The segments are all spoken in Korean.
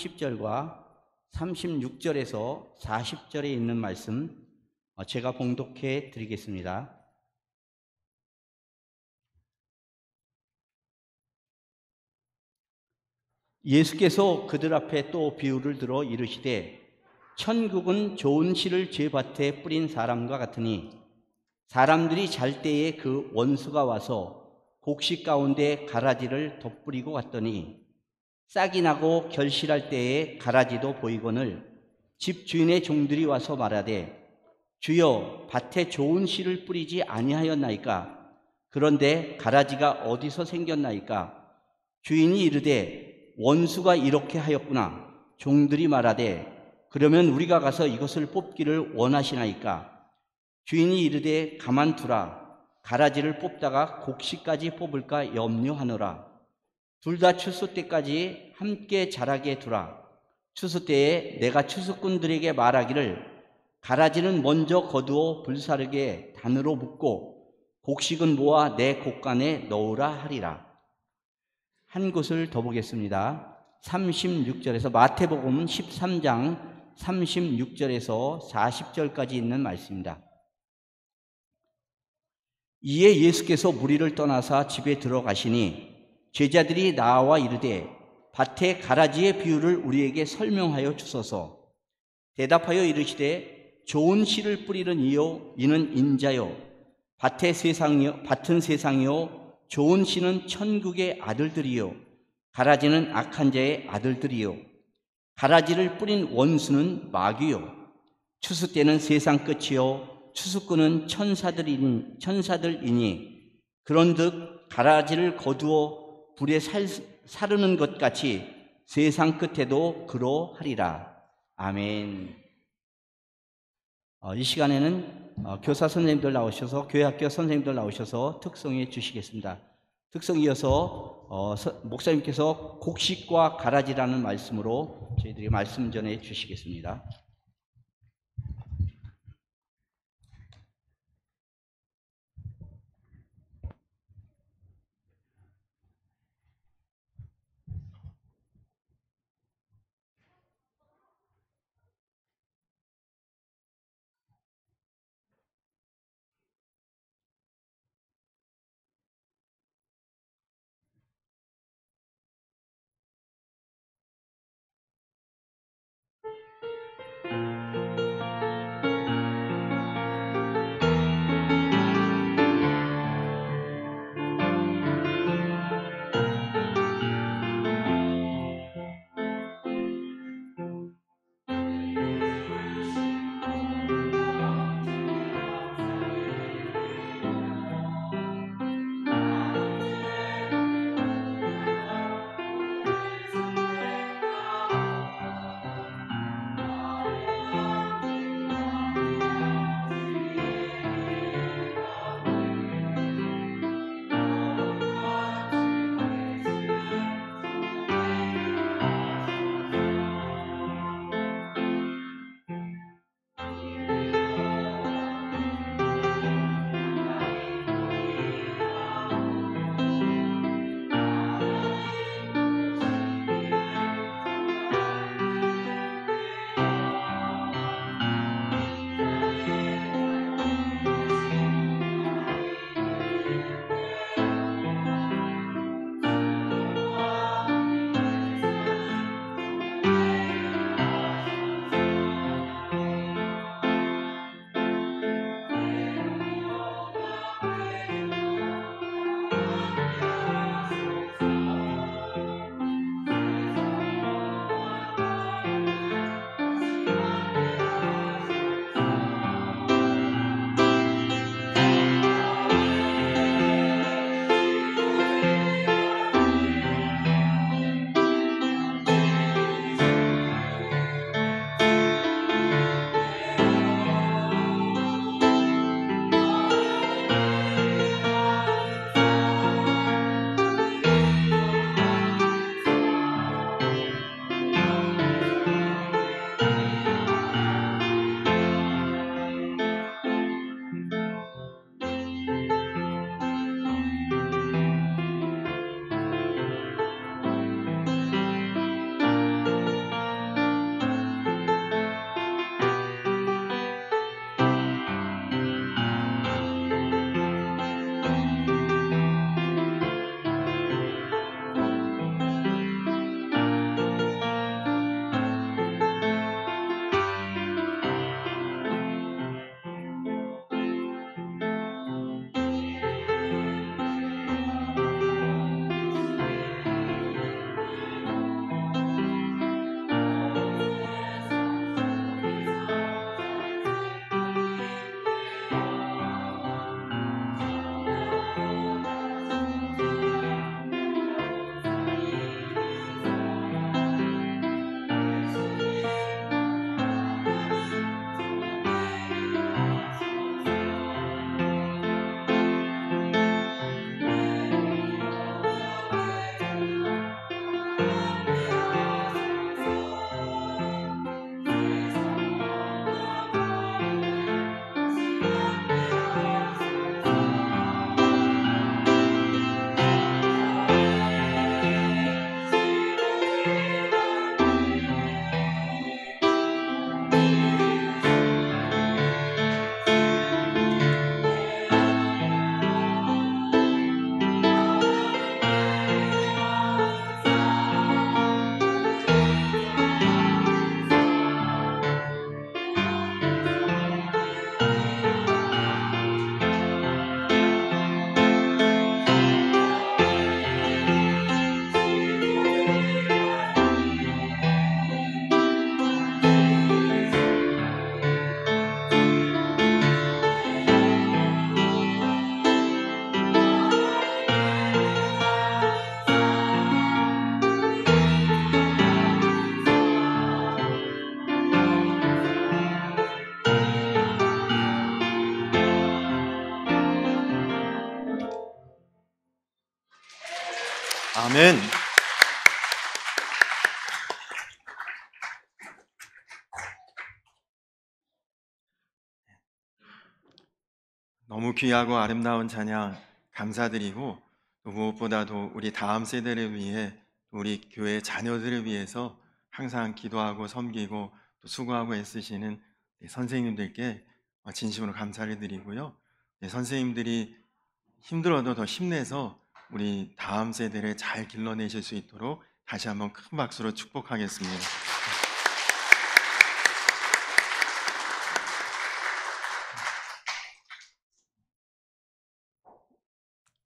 30절과 36절에서 40절에 있는 말씀 제가 봉독해 드리겠습니다. 예수께서 그들 앞에 또 비유를 들어 이르시되 천국은 좋은 씨를 제 밭에 뿌린 사람과 같으니 사람들이 잘 때에 그 원수가 와서 곡식 가운데 가라지를 덧뿌리고 갔더니 싹이 나고 결실할 때에 가라지도 보이거늘 집 주인의 종들이 와서 말하되 주여 밭에 좋은 씨를 뿌리지 아니하였나이까? 그런데 가라지가 어디서 생겼나이까? 주인이 이르되 원수가 이렇게 하였구나. 종들이 말하되 그러면 우리가 가서 이것을 뽑기를 원하시나이까? 주인이 이르되 가만두라. 가라지를 뽑다가 곡식까지 뽑을까 염려하노라. 둘 다 추수 때까지 함께 자라게 두라. 추수 때에 내가 추수꾼들에게 말하기를 가라지는 먼저 거두어 불사르게 단으로 묶고 곡식은 모아 내 곡간에 넣으라 하리라. 한 곳을 더 보겠습니다. 36절에서 마태복음 13장 36절에서 40절까지 있는 말씀입니다. 이에 예수께서 무리를 떠나사 집에 들어가시니 제자들이 나와 이르되 밭의 가라지의 비유를 우리에게 설명하여 주소서. 대답하여 이르시되 좋은 씨를 뿌리는 이요 이는 인자요 밭은 세상이요 좋은 씨는 천국의 아들들이요 가라지는 악한 자의 아들들이요 가라지를 뿌린 원수는 마귀요 추수 때는 세상 끝이요 추수꾼은 천사들이니 그런즉 가라지를 거두어 불에 사르는 것 같이 세상 끝에도 그러하리라. 아멘. 이 시간에는 교사 선생님들 나오셔서 교회학교 선생님들 나오셔서 특송해 주시겠습니다. 특송 이어서 목사님께서 곡식과 가라지라는 말씀으로 저희들이 말씀 전해 주시겠습니다. 아멘. 너무 귀하고 아름다운 찬양 감사드리고, 또 무엇보다도 우리 다음 세대를 위해, 우리 교회 자녀들을 위해서 항상 기도하고 섬기고 또 수고하고 애쓰시는 선생님들께 진심으로 감사를 드리고요. 선생님들이 힘들어도 더 힘내서 우리 다음 세대를 잘 길러내실 수 있도록 다시 한번 큰 박수로 축복하겠습니다.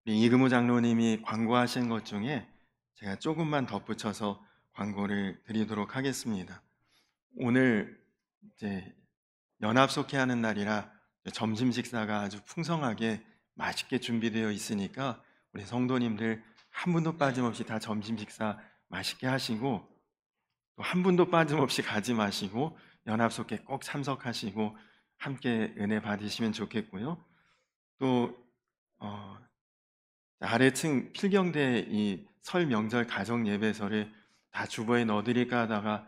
우리 이금우 장로님이 광고하신 것 중에 제가 조금만 덧붙여서 광고를 드리도록 하겠습니다. 오늘 이제 연합 속회하는 날이라 점심 식사가 아주 풍성하게 맛있게 준비되어 있으니까 우리 성도님들 한 분도 빠짐없이 다 점심 식사 맛있게 하시고, 또 한 분도 빠짐없이 가지 마시고 연합 속회 꼭 참석하시고 함께 은혜 받으시면 좋겠고요. 또 아래층 필경대 이 설 명절 가정 예배서를 다 주보에 넣어드릴까 하다가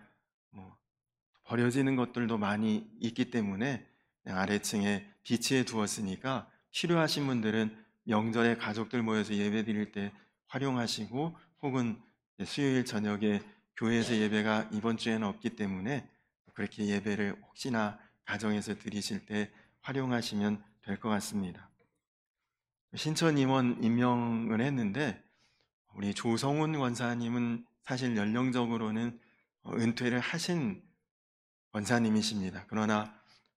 버려지는 것들도 많이 있기 때문에 아래층에 비치해 두었으니까 필요하신 분들은 명절에 가족들 모여서 예배 드릴 때 활용하시고, 혹은 수요일 저녁에 교회에서 예배가 이번 주에는 없기 때문에 그렇게 예배를 혹시나 가정에서 드리실 때 활용하시면 될 것 같습니다. 신천 임원 임명을 했는데 우리 조성훈 권사님은 사실 연령적으로는 은퇴를 하신 권사님이십니다. 그러나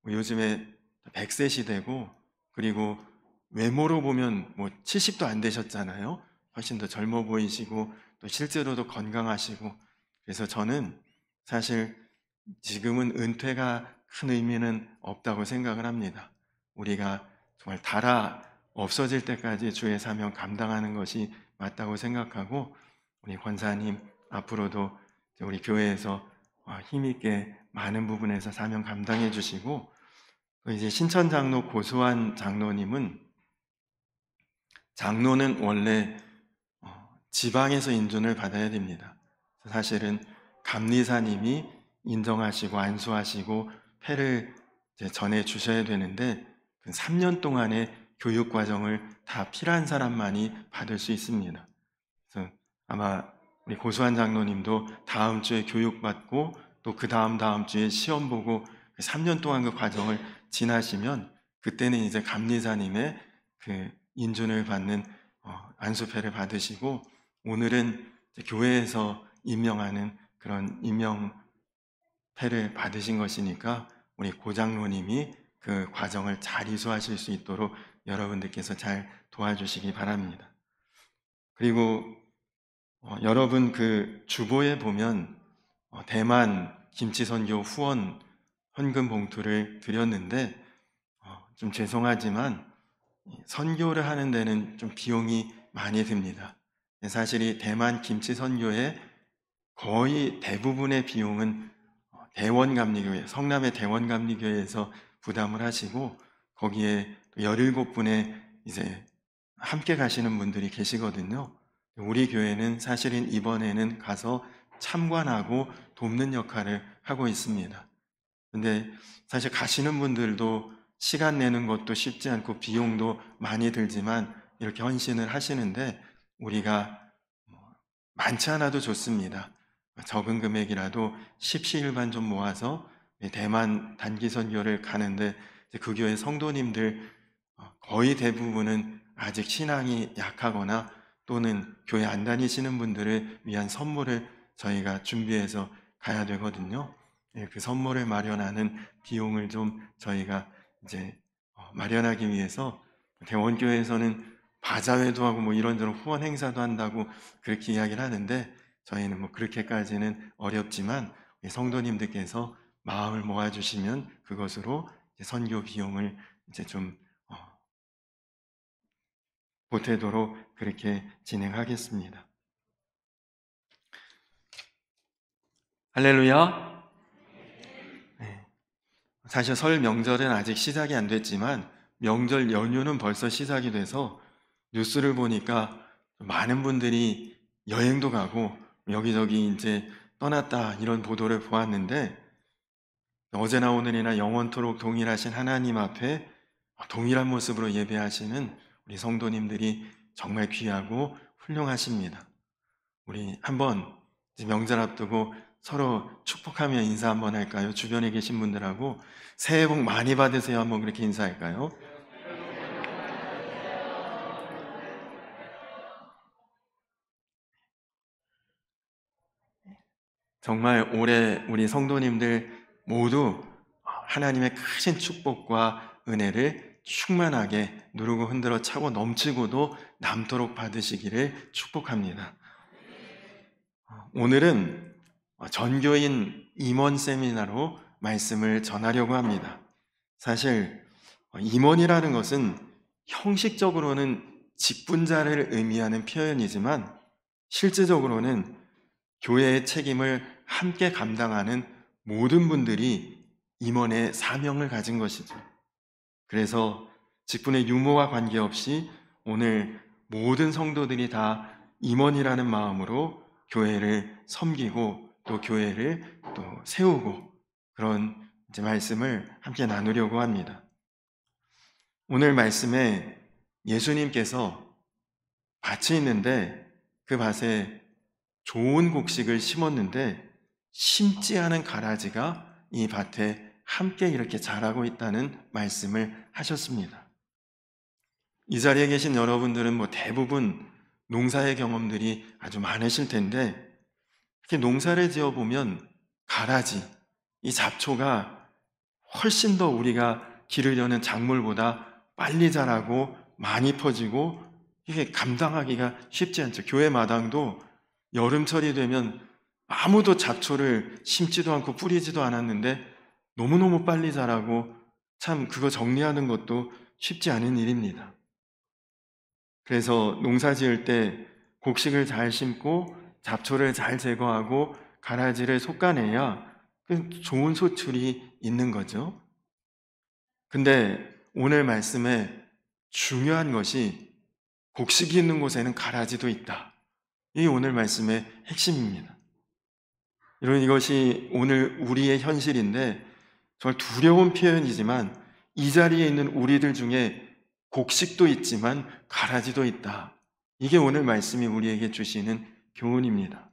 요즘에 100세 시대고, 그리고 외모로 보면 70도 안 되셨잖아요. 훨씬 더 젊어 보이시고 또 실제로도 건강하시고, 그래서 저는 사실 지금은 은퇴가 큰 의미는 없다고 생각을 합니다. 우리가 정말 달아 없어질 때까지 주의 사명 감당하는 것이 맞다고 생각하고, 우리 권사님 앞으로도 우리 교회에서 힘있게 많은 부분에서 사명 감당해 주시고, 또 이제 신천 장로 고수환 장로님은, 장로는 원래 지방에서 인준을 받아야 됩니다. 사실은 감리사님이 인정하시고 안수하시고 패를 전해 주셔야 되는데, 그 3년 동안의 교육 과정을 다 필요한 사람만이 받을 수 있습니다. 그래서 아마 우리 고수환 장로님도 다음 주에 교육받고 또 그 다음 주에 시험 보고 3년 동안 그 과정을 지나시면 그때는 이제 감리사님의 그 인준을 받는 안수패를 받으시고, 오늘은 교회에서 임명하는 그런 임명패를 받으신 것이니까 우리 고장로님이 그 과정을 잘 이수하실 수 있도록 여러분들께서 잘 도와주시기 바랍니다. 그리고 여러분 그 주보에 보면 대만 김치선교 후원 헌금 봉투를 드렸는데, 좀 죄송하지만 선교를 하는 데는 좀 비용이 많이 듭니다. 사실 이 대만 김치선교의 거의 대부분의 비용은 대원감리교회, 성남의 대원감리교회에서 부담을 하시고, 거기에 17분의 이제 함께 가시는 분들이 계시거든요. 우리 교회는 사실은 이번에는 가서 참관하고 돕는 역할을 하고 있습니다. 근데 사실 가시는 분들도 시간 내는 것도 쉽지 않고 비용도 많이 들지만 이렇게 헌신을 하시는데, 우리가 많지 않아도 좋습니다. 적은 금액이라도 십시일반 좀 모아서 대만 단기 선교를 가는데, 그 교회 성도님들 거의 대부분은 아직 신앙이 약하거나 또는 교회 안 다니시는 분들을 위한 선물을 저희가 준비해서 가야 되거든요. 그 선물을 마련하는 비용을 좀 저희가 이제 마련하기 위해서, 대원교회에서는 바자회도 하고 이런저런 후원 행사도 한다고 그렇게 이야기를 하는데, 저희는 그렇게까지는 어렵지만 성도님들께서 마음을 모아주시면 그것으로 선교 비용을 이제 좀 보태도록 그렇게 진행하겠습니다. 할렐루야. 네. 사실 설 명절은 아직 시작이 안 됐지만 명절 연휴는 벌써 시작이 돼서 뉴스를 보니까 많은 분들이 여행도 가고 여기저기 이제 떠났다 이런 보도를 보았는데 어제나 오늘이나 영원토록 동일하신 하나님 앞에 동일한 모습으로 예배하시는 우리 성도님들이 정말 귀하고 훌륭하십니다. 우리 한번 이제 명절 앞두고 서로 축복하며 인사 한번 할까요? 주변에 계신 분들하고 새해 복 많이 받으세요 한번 그렇게 인사할까요? 정말 올해 우리 성도님들 모두 하나님의 크신 축복과 은혜를 충만하게 누르고 흔들어 차고 넘치고도 남도록 받으시기를 축복합니다. 오늘은 전교인 임원 세미나로 말씀을 전하려고 합니다. 사실 임원이라는 것은 형식적으로는 직분자를 의미하는 표현이지만 실제적으로는 교회의 책임을 함께 감당하는 모든 분들이 임원의 사명을 가진 것이죠. 그래서 직분의 유무와 관계없이 오늘 모든 성도들이 다 임원이라는 마음으로 교회를 섬기고 또 교회를 또 세우고 그런 이제 말씀을 함께 나누려고 합니다. 오늘 말씀에 예수님께서 밭이 있는데 그 밭에 좋은 곡식을 심었는데 심지 않은 가라지가 이 밭에 함께 이렇게 자라고 있다는 말씀을 하셨습니다. 이 자리에 계신 여러분들은 대부분 농사의 경험들이 아주 많으실 텐데 이렇게 농사를 지어보면 가라지, 이 잡초가 훨씬 더 우리가 기르려는 작물보다 빨리 자라고 많이 퍼지고 이게 감당하기가 쉽지 않죠. 교회 마당도 여름철이 되면 아무도 잡초를 심지도 않고 뿌리지도 않았는데 너무너무 빨리 자라고 참 그거 정리하는 것도 쉽지 않은 일입니다. 그래서 농사 지을 때 곡식을 잘 심고 잡초를 잘 제거하고 가라지를 솎아내야 좋은 소출이 있는 거죠. 근데 오늘 말씀에 중요한 것이 곡식이 있는 곳에는 가라지도 있다. 이게 오늘 말씀의 핵심입니다. 여러분, 이것이 오늘 우리의 현실인데 정말 두려운 표현이지만 이 자리에 있는 우리들 중에 곡식도 있지만 가라지도 있다. 이게 오늘 말씀이 우리에게 주시는 교훈입니다.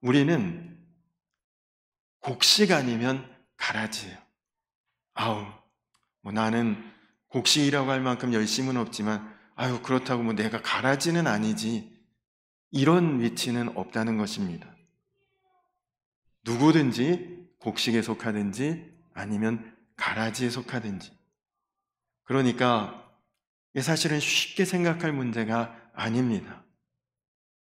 우리는 곡식 아니면 가라지예요. 나는 곡식이라고 할 만큼 열심은 없지만 그렇다고 내가 가라지는 아니지. 이런 위치는 없다는 것입니다. 누구든지 곡식에 속하든지 아니면 가라지에 속하든지. 그러니까 이게 사실은 쉽게 생각할 문제가 아닙니다.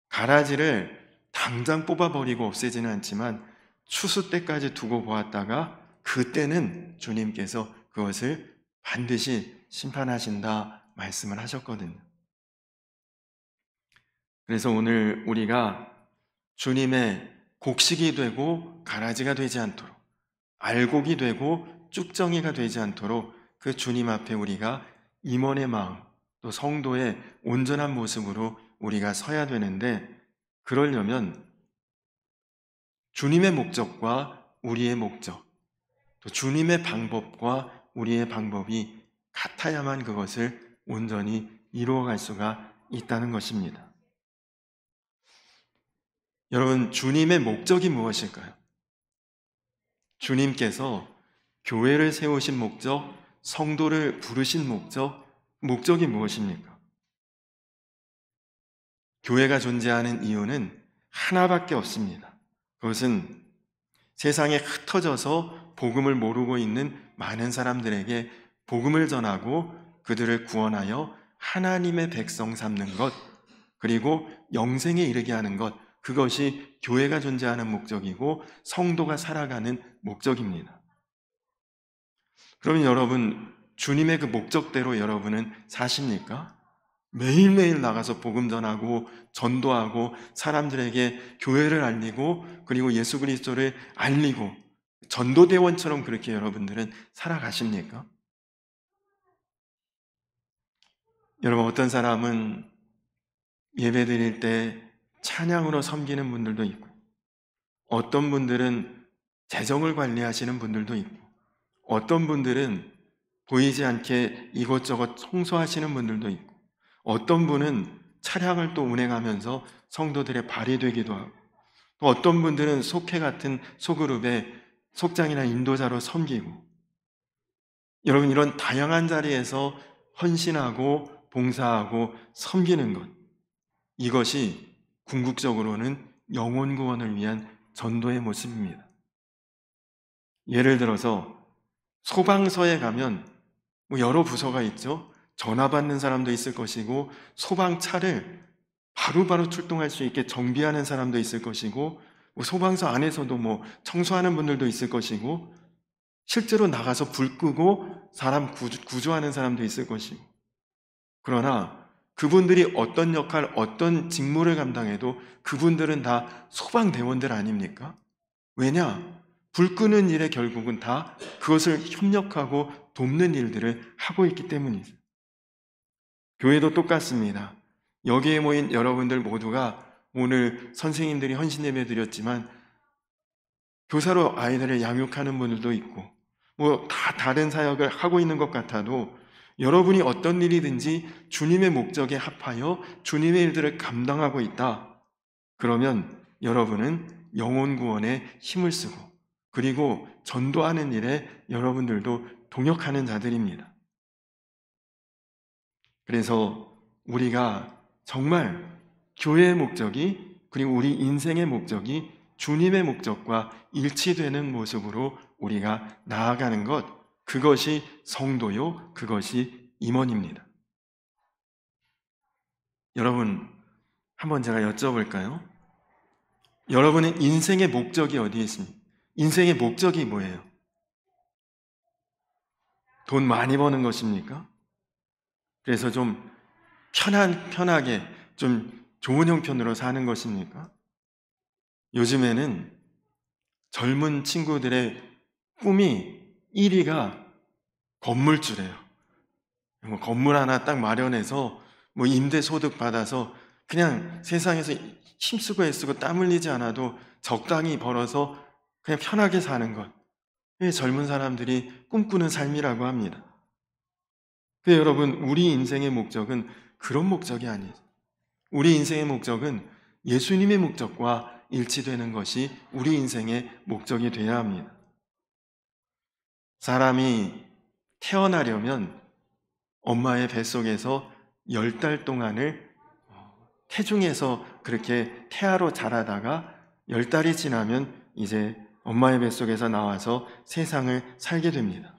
가라지를 당장 뽑아버리고 없애지는 않지만 추수 때까지 두고 보았다가 그때는 주님께서 그것을 반드시 심판하신다 말씀을 하셨거든요. 그래서 오늘 우리가 주님의 곡식이 되고 가라지가 되지 않도록, 알곡이 되고 쭉정이가 되지 않도록 그 주님 앞에 우리가 임원의 마음, 또 성도의 온전한 모습으로 우리가 서야 되는데, 그러려면 주님의 목적과 우리의 목적, 또 주님의 방법과 우리의 방법이 같아야만 그것을 온전히 이루어갈 수가 있다는 것입니다. 여러분, 주님의 목적이 무엇일까요? 주님께서 교회를 세우신 목적, 성도를 부르신 목적이 무엇입니까? 교회가 존재하는 이유는 하나밖에 없습니다. 그것은 세상에 흩어져서 복음을 모르고 있는 많은 사람들에게 복음을 전하고 그들을 구원하여 하나님의 백성 삼는 것, 그리고 영생에 이르게 하는 것, 그것이 교회가 존재하는 목적이고 성도가 살아가는 목적입니다. 그러면 여러분, 주님의 그 목적대로 여러분은 사십니까? 매일매일 나가서 복음 전하고 전도하고 사람들에게 교회를 알리고 그리고 예수 그리스도를 알리고 전도대원처럼 그렇게 여러분들은 살아가십니까? 여러분, 어떤 사람은 예배 드릴 때 찬양으로 섬기는 분들도 있고, 어떤 분들은 재정을 관리하시는 분들도 있고, 어떤 분들은 보이지 않게 이것저것 청소하시는 분들도 있고, 어떤 분은 차량을 또 운행하면서 성도들의 발이 되기도 하고, 또 어떤 분들은 속회 같은 소그룹의 속장이나 인도자로 섬기고, 여러분, 이런 다양한 자리에서 헌신하고 봉사하고 섬기는 것, 이것이 궁극적으로는 영혼 구원을 위한 전도의 모습입니다. 예를 들어서 소방서에 가면 여러 부서가 있죠. 전화 받는 사람도 있을 것이고, 소방차를 바로바로 출동할 수 있게 정비하는 사람도 있을 것이고, 소방서 안에서도 청소하는 분들도 있을 것이고, 실제로 나가서 불 끄고 사람 구조하는 사람도 있을 것이고, 그러나 그분들이 어떤 역할, 어떤 직무를 감당해도 그분들은 다 소방대원들 아닙니까? 왜냐? 불 끄는 일에 결국은 다 그것을 협력하고 돕는 일들을 하고 있기 때문이죠. 교회도 똑같습니다. 여기에 모인 여러분들 모두가 오늘 선생님들이 헌신 예배 드렸지만 교사로 아이들을 양육하는 분들도 있고 다 다른 사역을 하고 있는 것 같아도 여러분이 어떤 일이든지 주님의 목적에 합하여 주님의 일들을 감당하고 있다. 그러면 여러분은 영혼 구원에 힘을 쓰고 그리고 전도하는 일에 여러분들도 동역하는 자들입니다. 그래서 우리가 정말 교회의 목적이 그리고 우리 인생의 목적이 주님의 목적과 일치되는 모습으로 우리가 나아가는 것, 그것이 성도요, 그것이 임원입니다. 여러분, 한번 제가 여쭤볼까요? 여러분의 인생의 목적이 어디에 있습니까? 인생의 목적이 뭐예요? 돈 많이 버는 것입니까? 그래서 좀 편하게 좀 좋은 형편으로 사는 것입니까? 요즘에는 젊은 친구들의 꿈이 1위가 건물주래요. 건물 하나 딱 마련해서 임대 소득 받아서 그냥 세상에서 힘쓰고 애쓰고 땀 흘리지 않아도 적당히 벌어서 그냥 편하게 사는 것. 그게 젊은 사람들이 꿈꾸는 삶이라고 합니다. 근데 여러분, 우리 인생의 목적은 그런 목적이 아니죠. 우리 인생의 목적은 예수님의 목적과 일치되는 것이 우리 인생의 목적이 되어야 합니다. 사람이 태어나려면 엄마의 뱃속에서 10달 동안을 태중에서 그렇게 태아로 자라다가 10달이 지나면 이제 엄마의 뱃속에서 나와서 세상을 살게 됩니다.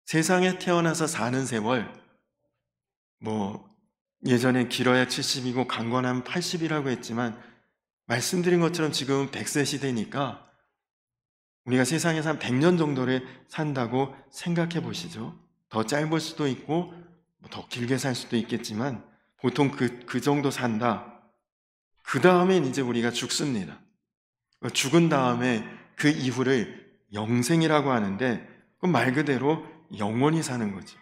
세상에 태어나서 사는 세월, 예전에 길어야 70이고 강건하면 80이라고 했지만 말씀드린 것처럼 지금은 100세 시대니까 우리가 세상에서 한 100년 정도를 산다고 생각해 보시죠. 더 짧을 수도 있고 더 길게 살 수도 있겠지만 보통 그 정도 산다. 그 다음엔 이제 우리가 죽습니다. 죽은 다음에 그 이후를 영생이라고 하는데 그건 말 그대로 영원히 사는 거죠.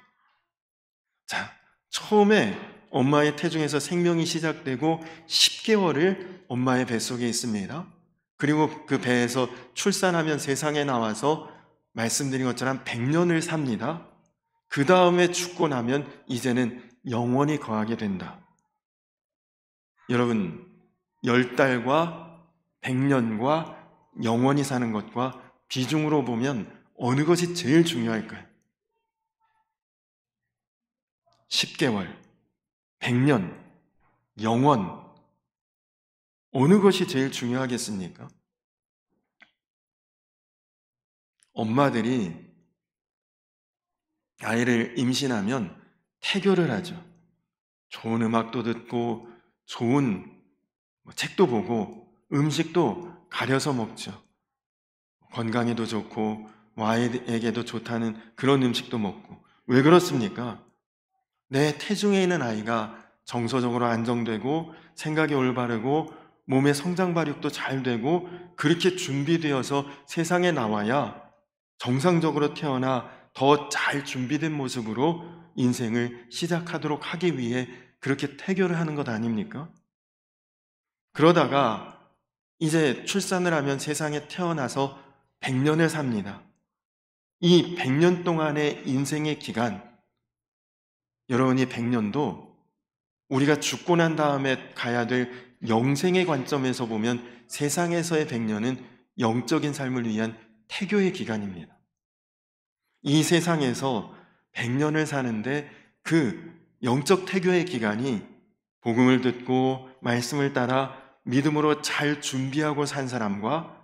자, 처음에 엄마의 태중에서 생명이 시작되고 10개월을 엄마의 뱃속에 있습니다. 그리고 그 배에서 출산하면 세상에 나와서 말씀드린 것처럼 100년을 삽니다. 그 다음에 죽고 나면 이제는 영원히 거하게 된다. 여러분, 10달과 100년과 영원히 사는 것과 비중으로 보면 어느 것이 제일 중요할까요? 10개월, 100년, 영원, 어느 것이 제일 중요하겠습니까? 엄마들이 아이를 임신하면 태교를 하죠. 좋은 음악도 듣고 좋은 책도 보고 음식도 가려서 먹죠. 건강에도 좋고 아이에게도 좋다는 그런 음식도 먹고. 왜 그렇습니까? 내 태중에 있는 아이가 정서적으로 안정되고 생각이 올바르고 몸의 성장 발육도 잘 되고 그렇게 준비되어서 세상에 나와야 정상적으로 태어나 더 잘 준비된 모습으로 인생을 시작하도록 하기 위해 그렇게 태교를 하는 것 아닙니까? 그러다가 이제 출산을 하면 세상에 태어나서 100년을 삽니다. 이 100년 동안의 인생의 기간, 여러분이 100년도 우리가 죽고 난 다음에 가야 될 영생의 관점에서 보면 세상에서의 100년은 영적인 삶을 위한 태교의 기간입니다. 이 세상에서 100년을 사는데 그 영적 태교의 기간이 복음을 듣고 말씀을 따라 믿음으로 잘 준비하고 산 사람과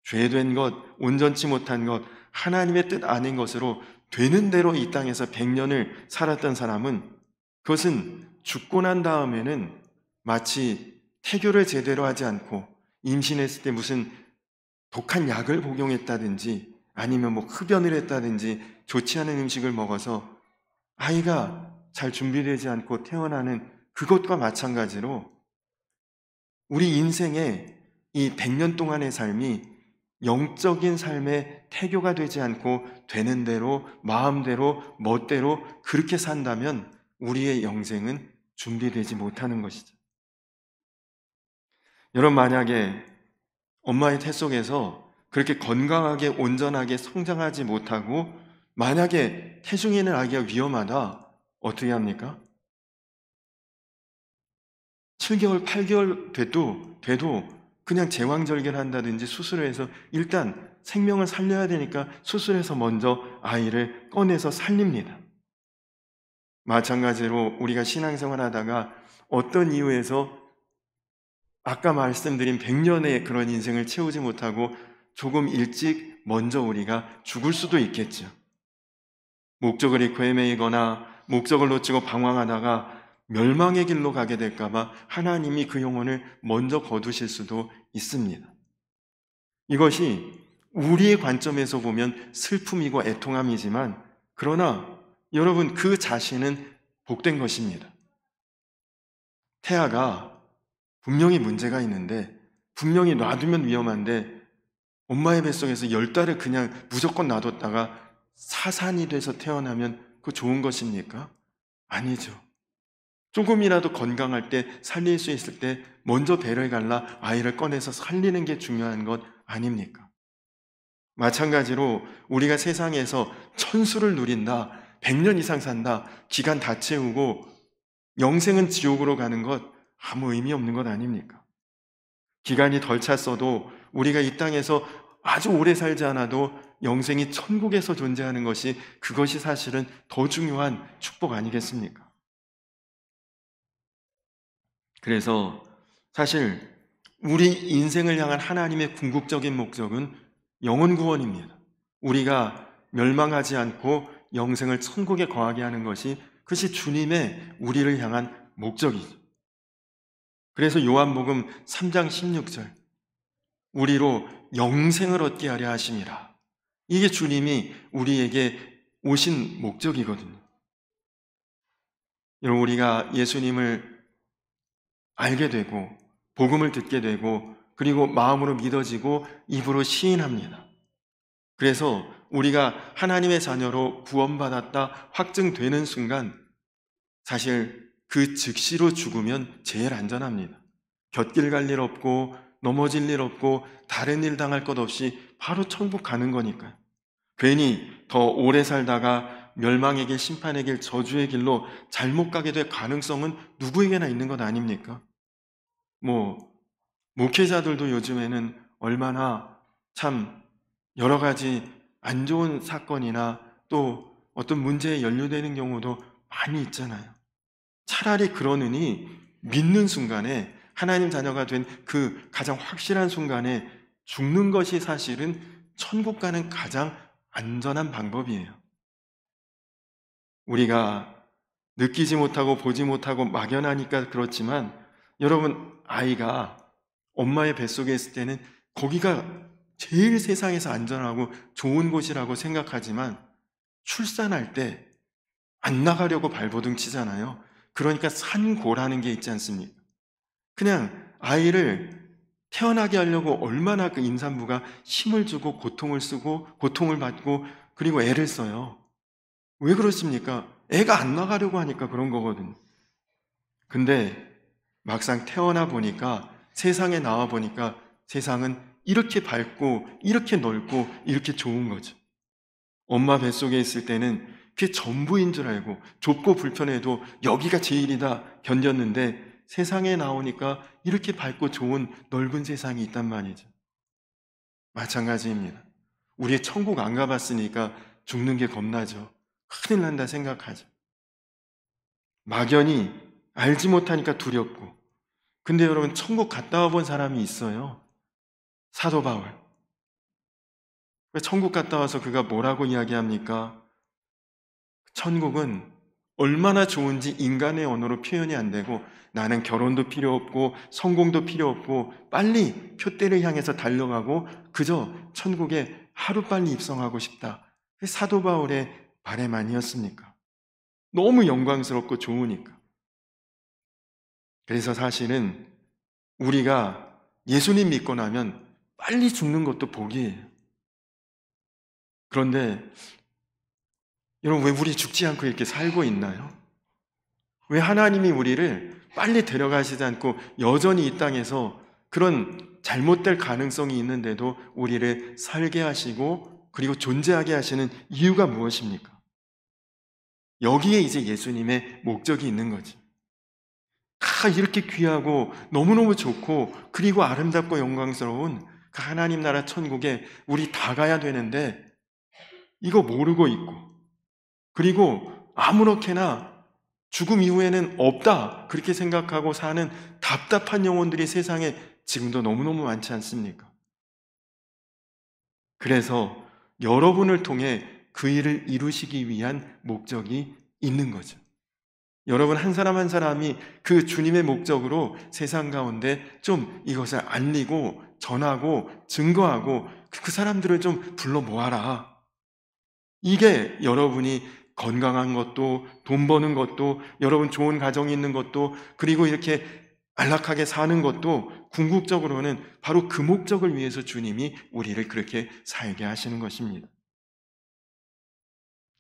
죄된 것, 온전치 못한 것, 하나님의 뜻 아닌 것으로 되는 대로 이 땅에서 100년을 살았던 사람은 그것은 죽고 난 다음에는 마치 태교를 제대로 하지 않고 임신했을 때 무슨 독한 약을 복용했다든지 아니면 뭐 흡연을 했다든지 좋지 않은 음식을 먹어서 아이가 잘 준비되지 않고 태어나는 그것과 마찬가지로 우리 인생의 이 100년 동안의 삶이 영적인 삶의 태교가 되지 않고 되는 대로 마음대로 멋대로 그렇게 산다면 우리의 영생은 준비되지 못하는 것이죠. 여러분, 만약에 엄마의 태 속에서 그렇게 건강하게 온전하게 성장하지 못하고 만약에 태중에 있는 아기가 위험하다, 어떻게 합니까? 7개월, 8개월 돼도 그냥 제왕절개를 한다든지 수술을 해서 일단 생명을 살려야 되니까 수술해서 먼저 아이를 꺼내서 살립니다. 마찬가지로 우리가 신앙생활 하다가 어떤 이유에서 아까 말씀드린 100년의 그런 인생을 채우지 못하고 조금 일찍 먼저 우리가 죽을 수도 있겠죠. 목적을 잃고 헤매이거나 목적을 놓치고 방황하다가 멸망의 길로 가게 될까봐 하나님이 그 영혼을 먼저 거두실 수도 있습니다. 이것이 우리의 관점에서 보면 슬픔이고 애통함이지만 그러나 여러분, 그 자신은 복된 것입니다. 태아가 분명히 문제가 있는데 분명히 놔두면 위험한데 엄마의 뱃속에서 10달을 그냥 무조건 놔뒀다가 사산이 돼서 태어나면 그거 좋은 것입니까? 아니죠. 조금이라도 건강할 때 살릴 수 있을 때 먼저 배를 갈라 아이를 꺼내서 살리는 게 중요한 것 아닙니까? 마찬가지로 우리가 세상에서 천수를 누린다, 100년 이상 산다, 기간 다 채우고 영생은 지옥으로 가는 것 아무 의미 없는 것 아닙니까? 기간이 덜 찼어도 우리가 이 땅에서 아주 오래 살지 않아도 영생이 천국에서 존재하는 것이 그것이 사실은 더 중요한 축복 아니겠습니까? 그래서 사실 우리 인생을 향한 하나님의 궁극적인 목적은 영혼 구원입니다. 우리가 멸망하지 않고 영생을 천국에 거하게 하는 것이 그것이 주님의 우리를 향한 목적이죠. 그래서 요한복음 3장 16절 우리로 영생을 얻게 하려 하심이라. 이게 주님이 우리에게 오신 목적이거든요. 여러분, 우리가 예수님을 알게 되고 복음을 듣게 되고 그리고 마음으로 믿어지고 입으로 시인합니다. 그래서 우리가 하나님의 자녀로 구원받았다 확증되는 순간 사실 그 즉시로 죽으면 제일 안전합니다. 곁길 갈 일 없고 넘어질 일 없고 다른 일 당할 것 없이 바로 천국 가는 거니까요. 괜히 더 오래 살다가 멸망의 길, 심판의 길, 저주의 길로 잘못 가게 될 가능성은 누구에게나 있는 것 아닙니까? 목회자들도 요즘에는 얼마나 참 여러 가지 안 좋은 사건이나 또 어떤 문제에 연루되는 경우도 많이 있잖아요. 차라리 그러느니 믿는 순간에 하나님 자녀가 된 그 가장 확실한 순간에 죽는 것이 사실은 천국 가는 가장 안전한 방법이에요. 우리가 느끼지 못하고 보지 못하고 막연하니까 그렇지만 여러분, 아이가 엄마의 뱃속에 있을 때는 거기가 제일 세상에서 안전하고 좋은 곳이라고 생각하지만 출산할 때 안 나가려고 발버둥 치잖아요. 그러니까 산고라는 게 있지 않습니까? 그냥 아이를 태어나게 하려고 얼마나 그 임산부가 힘을 주고 고통을 쓰고 고통을 받고 그리고 애를 써요. 왜 그렇습니까? 애가 안 나가려고 하니까 그런 거거든요. 근데 막상 태어나 보니까, 세상에 나와 보니까 세상은 이렇게 밝고 이렇게 넓고 이렇게 좋은 거죠. 엄마 뱃속에 있을 때는 그게 전부인 줄 알고 좁고 불편해도 여기가 제일이다 견뎠는데, 세상에 나오니까 이렇게 밝고 좋은 넓은 세상이 있단 말이죠. 마찬가지입니다. 우리 천국 안 가봤으니까 죽는 게 겁나죠. 큰일 난다 생각하죠. 막연히 알지 못하니까 두렵고. 근데 여러분, 천국 갔다 와본 사람이 있어요. 사도 바울. 천국 갔다 와서 그가 뭐라고 이야기합니까? 천국은 얼마나 좋은지 인간의 언어로 표현이 안 되고, 나는 결혼도 필요 없고 성공도 필요 없고 빨리 표대를 향해서 달려가고 그저 천국에 하루빨리 입성하고 싶다. 그게 사도 바울의 바람 아니었습니까? 너무 영광스럽고 좋으니까. 그래서 사실은 우리가 예수님 믿고 나면 빨리 죽는 것도 복이에요. 그런데 여러분, 왜 우리 죽지 않고 이렇게 살고 있나요? 왜 하나님이 우리를 빨리 데려가시지 않고 여전히 이 땅에서 그런 잘못될 가능성이 있는데도 우리를 살게 하시고 그리고 존재하게 하시는 이유가 무엇입니까? 여기에 이제 예수님의 목적이 있는 거지. 이렇게 귀하고 너무너무 좋고 그리고 아름답고 영광스러운 그 하나님 나라 천국에 우리 다 가야 되는데, 이거 모르고 있고, 그리고 아무렇게나 죽음 이후에는 없다 그렇게 생각하고 사는 답답한 영혼들이 세상에 지금도 너무너무 많지 않습니까? 그래서 여러분을 통해 그 일을 이루시기 위한 목적이 있는 거죠. 여러분 한 사람 한 사람이 그 주님의 목적으로 세상 가운데 좀 이것을 알리고 전하고 증거하고 그 사람들을 좀 불러 모아라. 이게 여러분이 건강한 것도, 돈 버는 것도, 여러분 좋은 가정이 있는 것도, 그리고 이렇게 안락하게 사는 것도 궁극적으로는 바로 그 목적을 위해서 주님이 우리를 그렇게 살게 하시는 것입니다.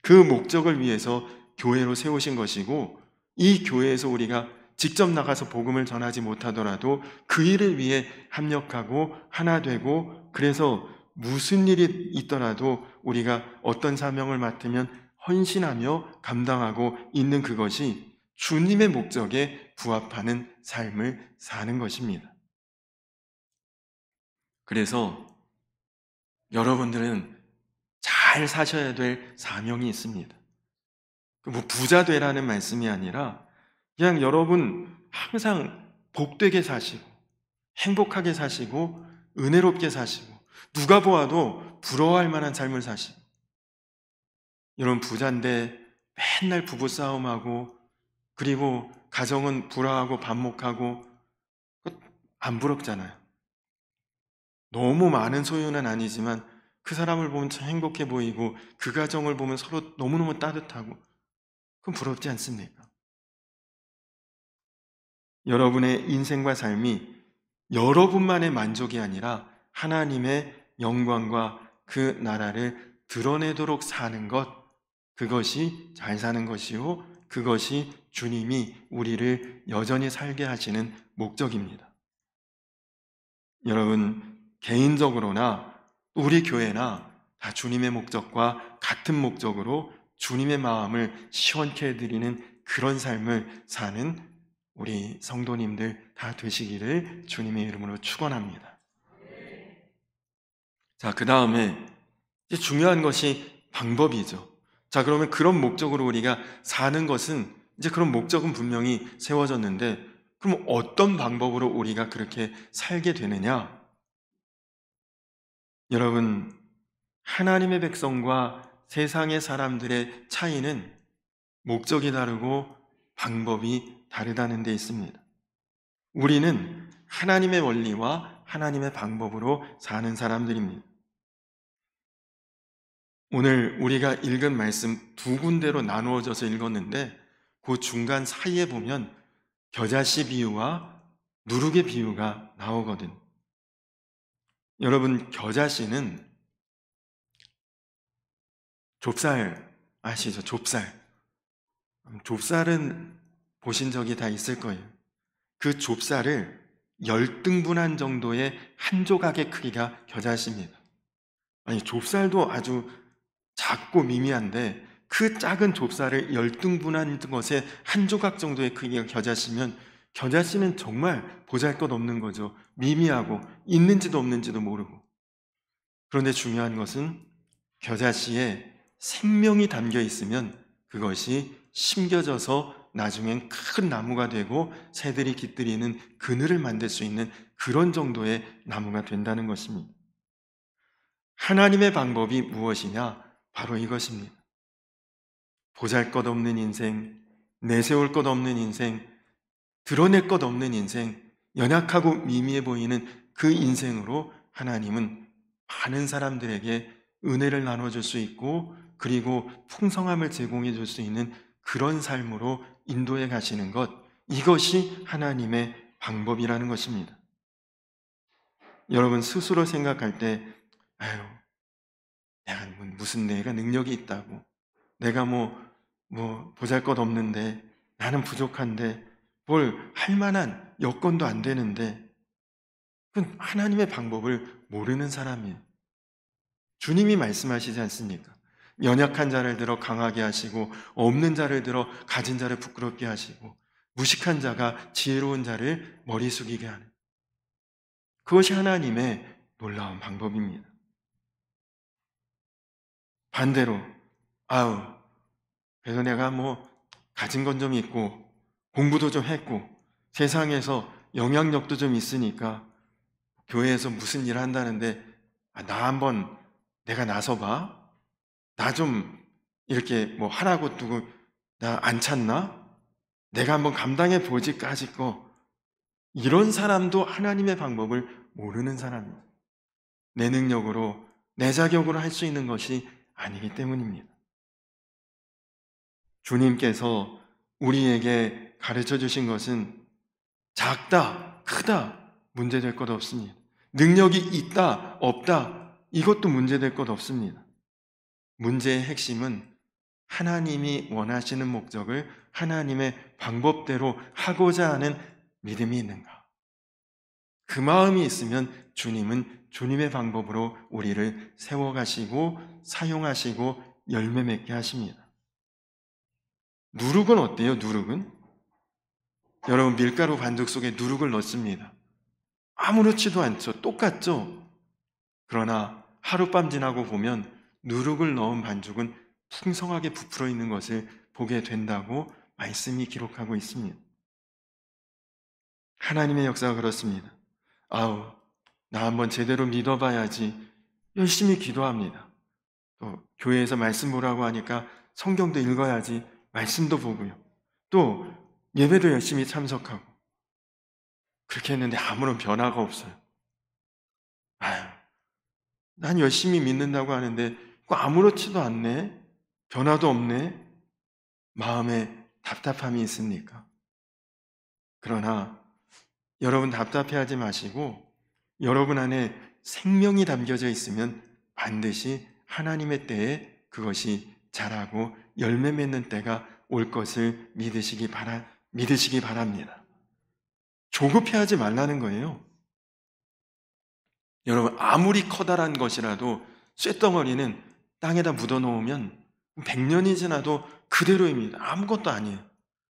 그 목적을 위해서 교회로 세우신 것이고, 이 교회에서 우리가 직접 나가서 복음을 전하지 못하더라도 그 일을 위해 합력하고 하나 되고, 그래서 무슨 일이 있더라도 우리가 어떤 사명을 맡으면 헌신하며 감당하고 있는 그것이 주님의 목적에 부합하는 삶을 사는 것입니다. 그래서 여러분들은 잘 사셔야 될 사명이 있습니다. 뭐 부자 되라는 말씀이 아니라 그냥 여러분 항상 복되게 사시고 행복하게 사시고 은혜롭게 사시고 누가 보아도 부러워할 만한 삶을 사시고. 여러분 부자인데 맨날 부부싸움하고 그리고 가정은 불화하고 반목하고 안 부럽잖아요. 너무 많은 소유는 아니지만 그 사람을 보면 참 행복해 보이고 그 가정을 보면 서로 너무너무 따뜻하고, 그럼 부럽지 않습니까? 여러분의 인생과 삶이 여러분만의 만족이 아니라 하나님의 영광과 그 나라를 드러내도록 사는 것, 그것이 잘 사는 것이요, 그것이 주님이 우리를 여전히 살게 하시는 목적입니다. 여러분 개인적으로나 우리 교회나 다 주님의 목적과 같은 목적으로 주님의 마음을 시원케 해드리는 그런 삶을 사는 우리 성도님들 다 되시기를 주님의 이름으로 축원합니다. 자, 그 다음에 이제 중요한 것이 방법이죠. 자, 그러면 그런 목적으로 우리가 사는 것은, 이제 그런 목적은 분명히 세워졌는데, 그럼 어떤 방법으로 우리가 그렇게 살게 되느냐? 여러분, 하나님의 백성과 세상의 사람들의 차이는 목적이 다르고 방법이 다르다는 데 있습니다. 우리는 하나님의 원리와 하나님의 방법으로 사는 사람들입니다. 오늘 우리가 읽은 말씀 두 군데로 나누어져서 읽었는데, 그 중간 사이에 보면 겨자씨 비유와 누룩의 비유가 나오거든. 여러분, 겨자씨는 좁쌀 아시죠? 좁쌀은 보신 적이 다 있을 거예요. 그 좁쌀을 10등분한 정도의 한 조각의 크기가 겨자씨입니다. 아니, 좁쌀도 아주 작고 미미한데 그 작은 좁쌀을 10등분한 것에 한 조각 정도의 크기가 겨자씨면 겨자씨는 정말 보잘것없는 거죠. 미미하고 있는지도 없는지도 모르고. 그런데 중요한 것은 겨자씨에 생명이 담겨 있으면 그것이 심겨져서 나중엔 큰 나무가 되고 새들이 깃들이는 그늘을 만들 수 있는 그런 정도의 나무가 된다는 것입니다. 하나님의 방법이 무엇이냐? 바로 이것입니다. 보잘것없는 인생, 내세울 것 없는 인생, 드러낼 것 없는 인생, 연약하고 미미해 보이는 그 인생으로 하나님은 많은 사람들에게 은혜를 나눠줄 수 있고 그리고 풍성함을 제공해 줄 수 있는 그런 삶으로 인도해 가시는 것, 이것이 하나님의 방법이라는 것입니다. 여러분 스스로 생각할 때 아유, 내가 무슨 내가 능력이 있다고, 내가 보잘것없는데, 나는 부족한데 뭘 할 만한 여건도 안 되는데, 그건 하나님의 방법을 모르는 사람이에요. 주님이 말씀하시지 않습니까? 연약한 자를 들어 강하게 하시고 없는 자를 들어 가진 자를 부끄럽게 하시고 무식한 자가 지혜로운 자를 머리 숙이게 하는, 그것이 하나님의 놀라운 방법입니다. 반대로 그래서 내가 가진 건 좀 있고 공부도 좀 했고 세상에서 영향력도 좀 있으니까 교회에서 무슨 일 한다는데 나 한번 내가 나서봐, 나 좀 이렇게 하라고 두고 나 안 찾나? 내가 한번 감당해 보지까지 이런 사람도 하나님의 방법을 모르는 사람입니다. 내 능력으로 내 자격으로 할 수 있는 것이 아니기 때문입니다. 주님께서 우리에게 가르쳐 주신 것은 작다, 크다 문제될 것 없습니다. 능력이 있다, 없다 이것도 문제될 것 없습니다. 문제의 핵심은 하나님이 원하시는 목적을 하나님의 방법대로 하고자 하는 믿음이 있는가? 그 마음이 있으면 주님은 주님의 방법으로 우리를 세워가시고 사용하시고 열매 맺게 하십니다. 누룩은 어때요? 누룩은? 여러분 밀가루 반죽 속에 누룩을 넣습니다. 아무렇지도 않죠. 똑같죠? 그러나 하룻밤 지나고 보면 누룩을 넣은 반죽은 풍성하게 부풀어 있는 것을 보게 된다고 말씀이 기록하고 있습니다. 하나님의 역사가 그렇습니다. 나 한번 제대로 믿어봐야지 열심히 기도합니다. 또 교회에서 말씀 보라고 하니까 성경도 읽어야지 말씀도 보고요. 또 예배도 열심히 참석하고 그렇게 했는데 아무런 변화가 없어요. 난 열심히 믿는다고 하는데 아무렇지도 않네, 변화도 없네, 마음에 답답함이 있습니까? 그러나 여러분 답답해하지 마시고 여러분 안에 생명이 담겨져 있으면 반드시 하나님의 때에 그것이 자라고 열매 맺는 때가 올 것을 믿으시기 바랍니다. 조급해하지 말라는 거예요. 여러분 아무리 커다란 것이라도 쇳덩어리는 땅에다 묻어놓으면 100년이 지나도 그대로입니다. 아무것도 아니에요.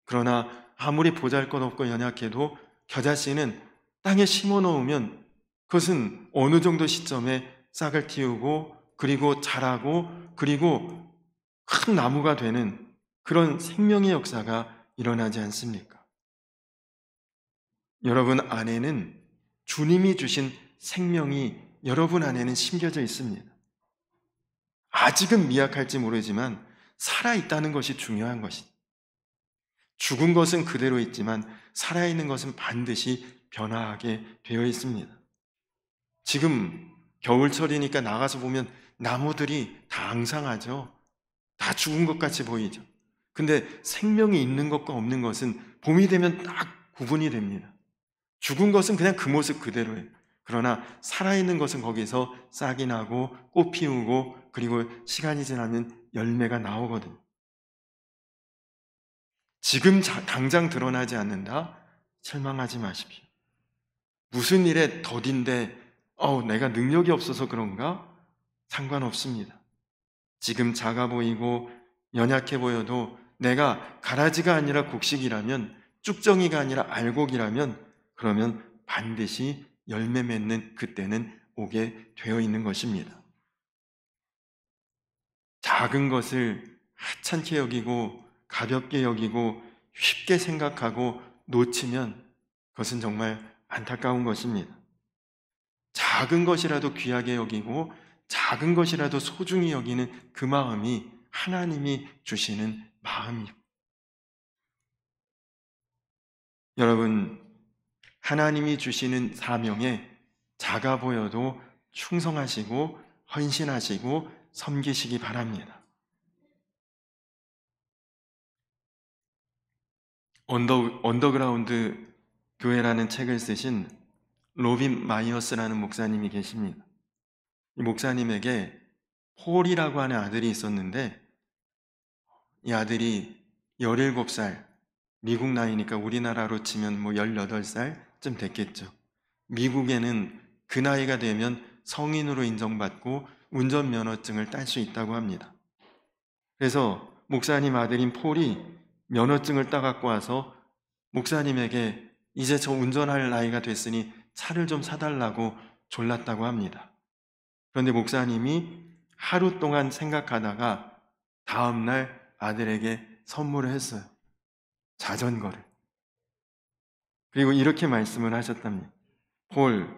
그러나 아무리 보잘것없고 연약해도 겨자씨는 땅에 심어놓으면 그것은 어느 정도 시점에 싹을 틔우고 그리고 자라고 그리고 큰 나무가 되는 그런 생명의 역사가 일어나지 않습니까? 여러분 안에는 주님이 주신 생명이 여러분 안에는 심겨져 있습니다. 아직은 미약할지 모르지만 살아있다는 것이 중요한 것입니다. 죽은 것은 그대로 있지만 살아있는 것은 반드시 변화하게 되어 있습니다. 지금 겨울철이니까 나가서 보면 나무들이 다 앙상하죠. 다 죽은 것 같이 보이죠. 근데 생명이 있는 것과 없는 것은 봄이 되면 딱 구분이 됩니다. 죽은 것은 그냥 그 모습 그대로예요. 그러나 살아있는 것은 거기서 싹이 나고 꽃 피우고 그리고 시간이 지나면 열매가 나오거든요. 지금 당장 드러나지 않는다? 실망하지 마십시오. 무슨 일에 더딘데 내가 능력이 없어서 그런가? 상관없습니다. 지금 작아 보이고 연약해 보여도 내가 가라지가 아니라 곡식이라면, 쭉정이가 아니라 알곡이라면, 그러면 반드시 열매 맺는 그때는 오게 되어 있는 것입니다. 작은 것을 하찮게 여기고 가볍게 여기고 쉽게 생각하고 놓치면 그것은 정말 안타까운 것입니다. 작은 것이라도 귀하게 여기고 작은 것이라도 소중히 여기는 그 마음이 하나님이 주시는 마음이에요. 여러분, 하나님이 주시는 사명에 작아 보여도 충성하시고 헌신하시고 섬기시기 바랍니다. 언더그라운드 교회라는 책을 쓰신 로빈 마이어스라는 목사님이 계십니다. 이 목사님에게 폴이라고 하는 아들이 있었는데, 이 아들이 17살, 미국 나이니까 우리나라로 치면 18살쯤 됐겠죠. 미국에는 그 나이가 되면 성인으로 인정받고 운전면허증을 딸 수 있다고 합니다. 그래서 목사님 아들인 폴이 면허증을 따갖고 와서 목사님에게 이제 저 운전할 나이가 됐으니 차를 좀 사달라고 졸랐다고 합니다. 그런데 목사님이 하루 동안 생각하다가 다음날 아들에게 선물을 했어요. 자전거를. 그리고 이렇게 말씀을 하셨답니다. 폴,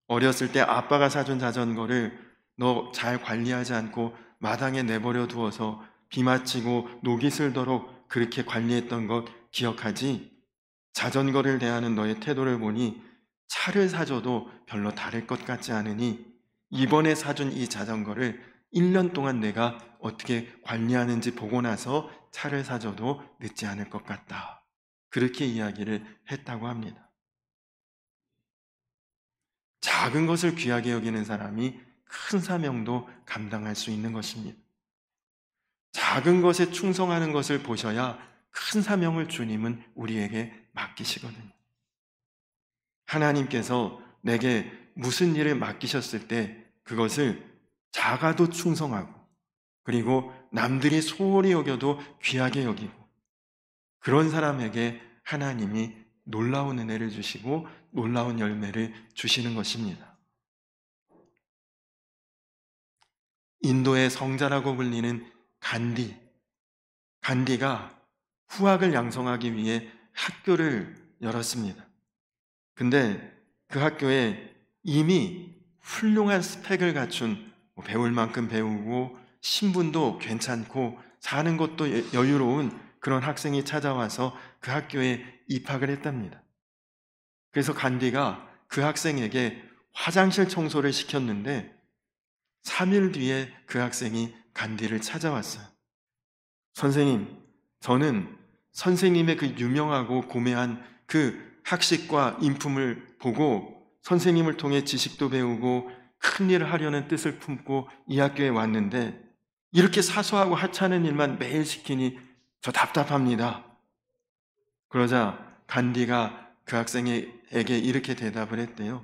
어렸을 때 아빠가 사준 자전거를 너 잘 관리하지 않고 마당에 내버려 두어서 비 맞히고 녹이 슬도록 그렇게 관리했던 것 기억하지? 자전거를 대하는 너의 태도를 보니 차를 사줘도 별로 다를 것 같지 않으니 이번에 사준 이 자전거를 1년 동안 내가 어떻게 관리하는지 보고 나서 차를 사줘도 늦지 않을 것 같다. 그렇게 이야기를 했다고 합니다. 작은 것을 귀하게 여기는 사람이 큰 사명도 감당할 수 있는 것입니다. 작은 것에 충성하는 것을 보셔야 큰 사명을 주님은 우리에게 맡기시거든요. 하나님께서 내게 무슨 일을 맡기셨을 때 그것을 작아도 충성하고, 그리고 남들이 소홀히 여겨도 귀하게 여기고, 그런 사람에게 하나님이 놀라운 은혜를 주시고 놀라운 열매를 주시는 것입니다. 인도의 성자라고 불리는 간디가 후학을 양성하기 위해 학교를 열었습니다. 근데 그 학교에 이미 훌륭한 스펙을 갖춘, 배울 만큼 배우고 신분도 괜찮고 사는 것도 여유로운 그런 학생이 찾아와서 그 학교에 입학을 했답니다. 그래서 간디가 그 학생에게 화장실 청소를 시켰는데 3일 뒤에 그 학생이 간디를 찾아왔어요. 선생님, 저는 선생님의 그 유명하고 고매한 그 학식과 인품을 보고 선생님을 통해 지식도 배우고 큰 일을 하려는 뜻을 품고 이 학교에 왔는데 이렇게 사소하고 하찮은 일만 매일 시키니 저 답답합니다. 그러자 간디가 그 학생에게 이렇게 대답을 했대요.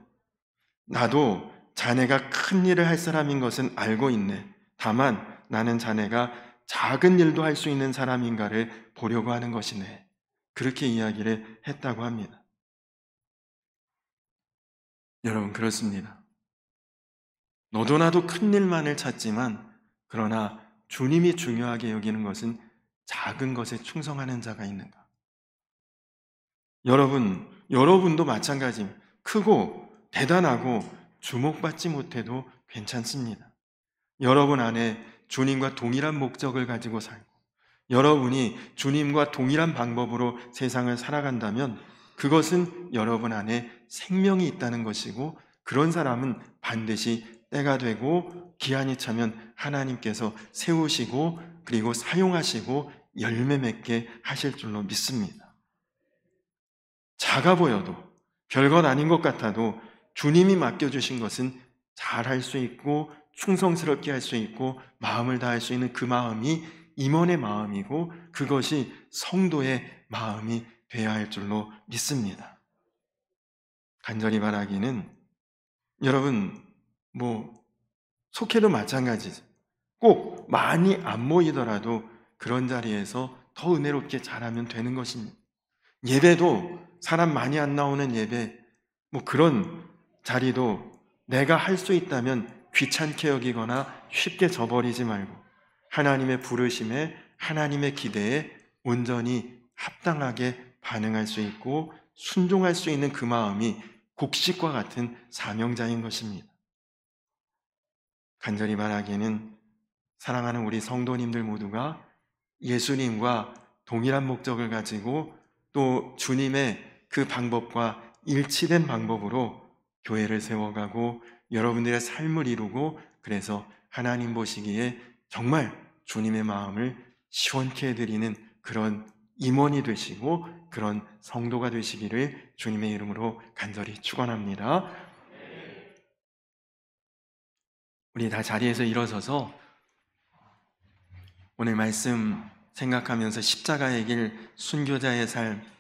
나도 자네가 큰 일을 할 사람인 것은 알고 있네. 다만 나는 자네가 작은 일도 할 수 있는 사람인가를 보려고 하는 것이네. 그렇게 이야기를 했다고 합니다. 여러분, 그렇습니다. 너도 나도 큰 일만을 찾지만 그러나 주님이 중요하게 여기는 것은 작은 것에 충성하는 자가 있는가? 여러분도 마찬가지입니다. 크고 대단하고 주목받지 못해도 괜찮습니다. 여러분 안에 주님과 동일한 목적을 가지고 살고 여러분이 주님과 동일한 방법으로 세상을 살아간다면 그것은 여러분 안에 생명이 있다는 것이고, 그런 사람은 반드시 때가 되고 기한이 차면 하나님께서 세우시고 그리고 사용하시고 열매 맺게 하실 줄로 믿습니다. 작아 보여도 별것 아닌 것 같아도 주님이 맡겨주신 것은 잘할 수 있고 충성스럽게 할 수 있고 마음을 다할 수 있는 그 마음이 임원의 마음이고 그것이 성도의 마음이 되어야 할 줄로 믿습니다. 간절히 바라기는 여러분 속해도 마찬가지죠. 꼭 많이 안 모이더라도 그런 자리에서 더 은혜롭게 잘하면 되는 것입니다. 예배도 사람 많이 안 나오는 예배, 그런 자리도 내가 할 수 있다면 귀찮게 여기거나 쉽게 져버리지 말고 하나님의 부르심에, 하나님의 기대에 온전히 합당하게 반응할 수 있고 순종할 수 있는 그 마음이 곡식과 같은 사명자인 것입니다. 간절히 바라기에는 사랑하는 우리 성도님들 모두가 예수님과 동일한 목적을 가지고 또 주님의 그 방법과 일치된 방법으로 교회를 세워가고 여러분들의 삶을 이루고, 그래서 하나님 보시기에 정말 주님의 마음을 시원케 해드리는 그런 임원이 되시고 그런 성도가 되시기를 주님의 이름으로 간절히 축원합니다. 우리 다 자리에서 일어서서 오늘 말씀 생각하면서 십자가의 길, 순교자의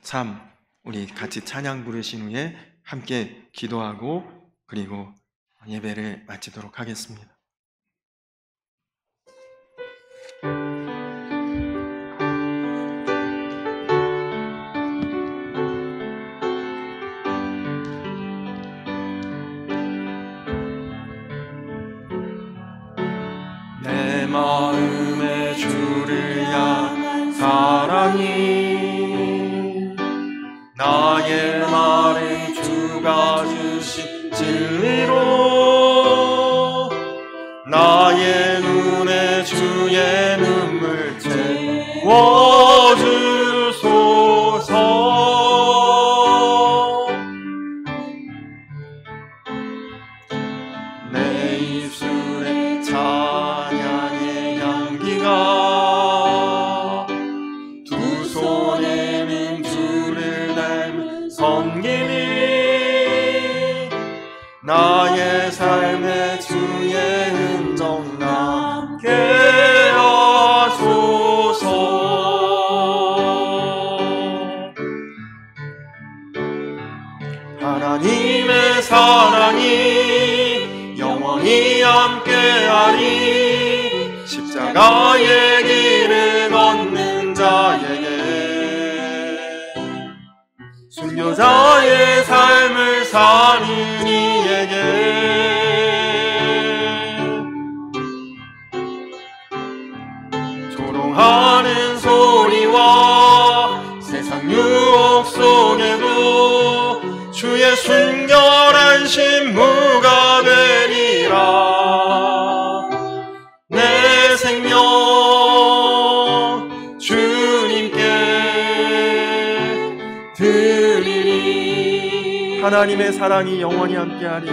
삶, 우리 같이 찬양 부르신 후에 함께 기도하고 그리고 예배를 마치도록 하겠습니다. 내 마음에 주를 향한 사랑이 나의 말을 주가 주신 진리로 나의 눈에 주의 눈물 채워주소서. 내 입술에 찬양의 향기가 두 손에는 주를 닮은 섬김이 나의 삶에 주의 흔적 남게 하소서. 하나님의 사랑이 영원히 함께하리. 십자가의 길을 걷는 자에게 순교자의 삶을 사는 이에게 조롱하는 소리와 세상 유혹 속에도 주의 순결한 신부가 되리라. 내 생명 주님께 드리리. 하나님의 사랑이 영원히 함께하리.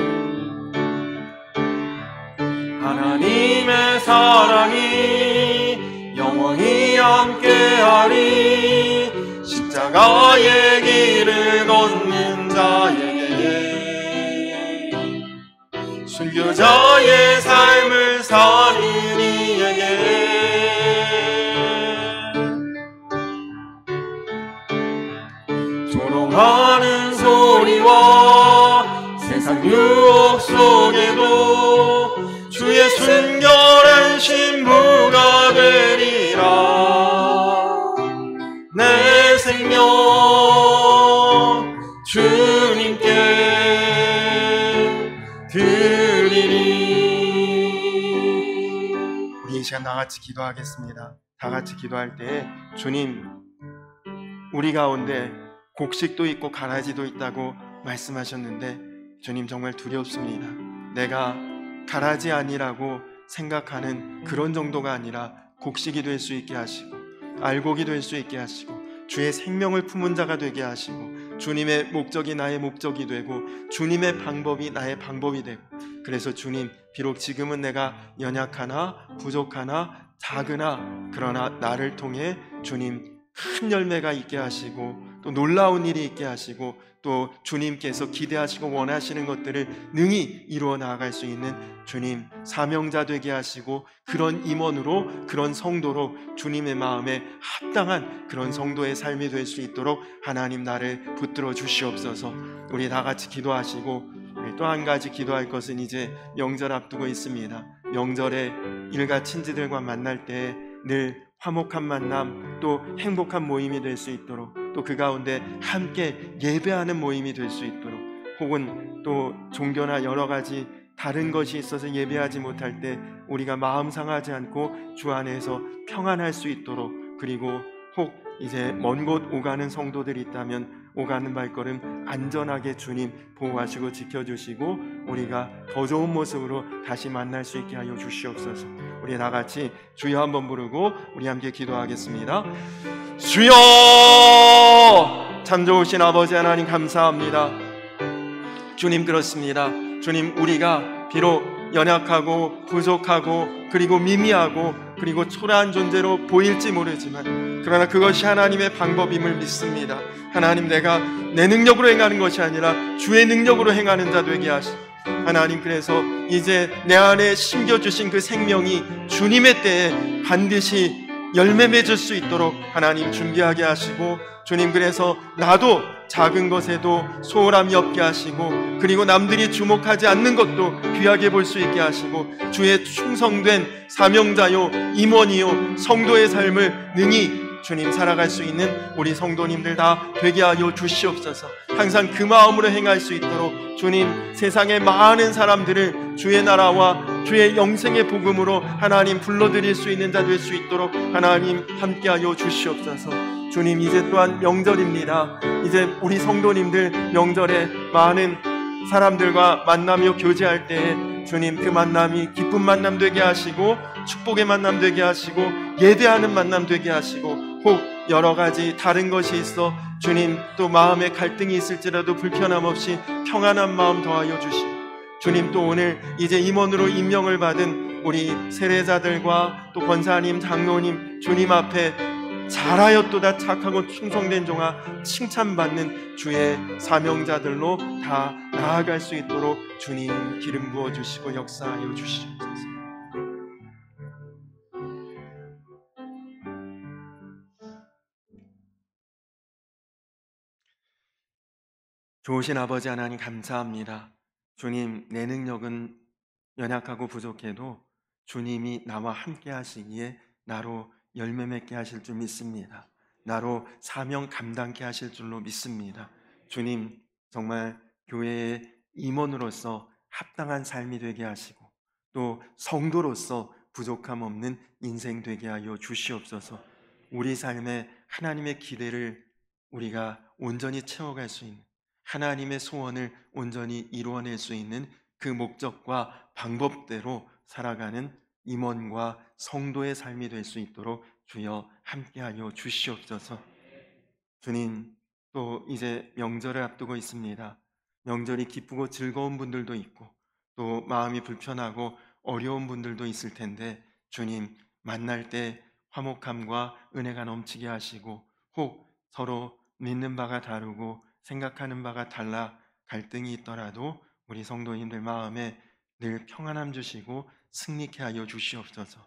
하나님의 사랑이 영원히 함께하리. 십자가의 길을 걷는 자에게 순교자의 삶을 사는 이에게 조롱하는 소리와 세상 유혹 속에도 주의 순결한 신부가 되리라. 내 생명 주님께 드리리. 우리 이 시간 다 같이 기도하겠습니다. 다 같이 기도할 때 주님, 우리 가운데 곡식도 있고 가라지도 있다고 말씀하셨는데 주님 정말 두렵습니다. 내가 가라지 아니라고 생각하는 그런 정도가 아니라 곡식이 될 수 있게 하시고 알곡이 될 수 있게 하시고 주의 생명을 품은 자가 되게 하시고 주님의 목적이 나의 목적이 되고 주님의 방법이 나의 방법이 되고, 그래서 주님, 비록 지금은 내가 연약하나 부족하나 작으나 그러나 나를 통해 주님 큰 열매가 있게 하시고 또 놀라운 일이 있게 하시고 또 주님께서 기대하시고 원하시는 것들을 능히 이루어 나아갈 수 있는 주님 사명자 되게 하시고, 그런 임원으로, 그런 성도로 주님의 마음에 합당한 그런 성도의 삶이 될 수 있도록 하나님 나를 붙들어 주시옵소서. 우리 다 같이 기도하시고, 우리 또 한 가지 기도할 것은 이제 명절 앞두고 있습니다. 명절에 일가 친지들과 만날 때 늘 화목한 만남, 또 행복한 모임이 될 수 있도록, 또 그 가운데 함께 예배하는 모임이 될 수 있도록, 혹은 또 종교나 여러 가지 다른 것이 있어서 예배하지 못할 때 우리가 마음 상하지 않고 주 안에서 평안할 수 있도록, 그리고 혹 이제 먼 곳 오가는 성도들이 있다면 오가는 발걸음 안전하게 주님 보호하시고 지켜주시고, 우리가 더 좋은 모습으로 다시 만날 수 있게 하여 주시옵소서. 우리 다 같이 주여 한번 부르고 우리 함께 기도하겠습니다. 주여! 참 좋으신 아버지 하나님 감사합니다. 주님, 그렇습니다. 주님, 우리가 비록 연약하고 부족하고 그리고 미미하고 그리고 초라한 존재로 보일지 모르지만, 그러나 그것이 하나님의 방법임을 믿습니다. 하나님, 내가 내 능력으로 행하는 것이 아니라 주의 능력으로 행하는 자 되게 하시고, 하나님, 그래서 이제 내 안에 심겨주신 그 생명이 주님의 때에 반드시 열매 맺을 수 있도록 하나님 준비하게 하시고, 주님, 그래서 나도 작은 것에도 소홀함이 없게 하시고, 그리고 남들이 주목하지 않는 것도 귀하게 볼 수 있게 하시고, 주의 충성된 사명자요 임원이요 성도의 삶을 능히 주님 살아갈 수 있는 우리 성도님들 다 되게 하여 주시옵소서. 항상 그 마음으로 행할 수 있도록 주님, 세상의 많은 사람들을 주의 나라와 주의 영생의 복음으로 하나님 불러드릴 수 있는 자 될 수 있도록 하나님 함께하여 주시옵소서. 주님, 이제 또한 명절입니다. 이제 우리 성도님들 명절에 많은 사람들과 만나며 교제할 때에 주님, 그 만남이 기쁜 만남 되게 하시고 축복의 만남 되게 하시고 예배하는 만남 되게 하시고, 혹 여러 가지 다른 것이 있어 주님 또 마음에 갈등이 있을지라도 불편함 없이 평안한 마음 더하여 주시고, 주님, 또 오늘 이제 임원으로 임명을 받은 우리 세례자들과 또 권사님, 장로님 주님 앞에 잘하였도다 착하고 충성된 종아 칭찬받는 주의 사명자들로 다 나아갈 수 있도록 주님 기름 부어주시고 역사하여 주시옵소서. 좋으신 아버지 하나님 감사합니다. 주님, 내 능력은 연약하고 부족해도 주님이 나와 함께 하시기에 나로 열매 맺게 하실 줄 믿습니다. 나로 사명 감당케 하실 줄로 믿습니다. 주님, 정말 교회의 임원으로서 합당한 삶이 되게 하시고, 또 성도로서 부족함 없는 인생 되게 하여 주시옵소서. 우리 삶에 하나님의 기대를 우리가 온전히 채워갈 수 있는, 하나님의 소원을 온전히 이루어낼 수 있는 그 목적과 방법대로 살아가는 임원과 성도의 삶이 될 수 있도록 주여 함께하여 주시옵소서. 주님, 또 이제 명절을 앞두고 있습니다. 명절이 기쁘고 즐거운 분들도 있고 또 마음이 불편하고 어려운 분들도 있을 텐데, 주님, 만날 때 화목함과 은혜가 넘치게 하시고, 혹 서로 믿는 바가 다르고 생각하는 바가 달라 갈등이 있더라도 우리 성도님들 마음에 늘 평안함 주시고 승리케 하여 주시옵소서.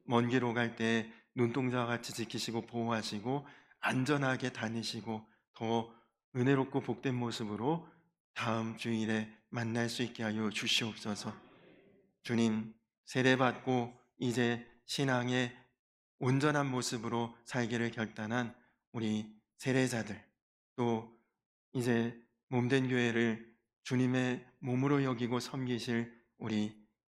먼 길 오갈 때 눈동자와 같이 지키시고 보호하시고 안전하게 다니시고 더 은혜롭고 복된 모습으로 다음 주일에 만날 수 있게 하여 주시옵소서. 주님, 세례받고 이제 신앙의 온전한 모습으로 살기를 결단한 우리 세례자들, 또 이제 몸된 교회를 주님의 몸으로 여기고 섬기실 우리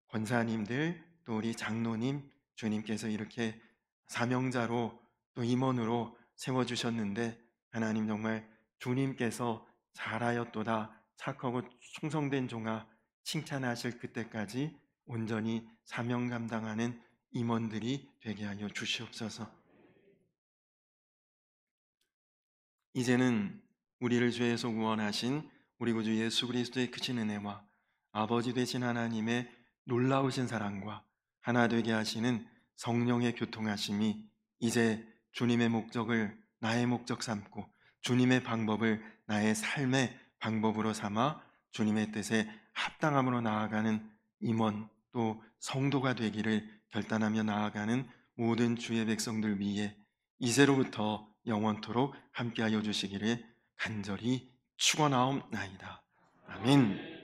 권사님들, 또 우리 장로님, 주님께서 이렇게 사명자로 또 임원으로 세워주셨는데, 하나님, 정말 주님께서 잘하였도다 착하고 충성된 종아 칭찬하실 그때까지 온전히 사명 감당하는 임원들이 되게 하여 주시옵소서. 이제는 우리를 죄에서 구원하신 우리 구주 예수 그리스도의 크신 은혜와 아버지 되신 하나님의 놀라우신 사랑과 하나 되게 하시는 성령의 교통하심이 이제 주님의 목적을 나의 목적 삼고 주님의 방법을 나의 삶의 방법으로 삼아 주님의 뜻에 합당함으로 나아가는 임원 또 성도가 되기를 결단하며 나아가는 모든 주의 백성들 위해 이제로부터 영원토록 함께하여 주시기를 간절히 축원하옵나이다. 아멘.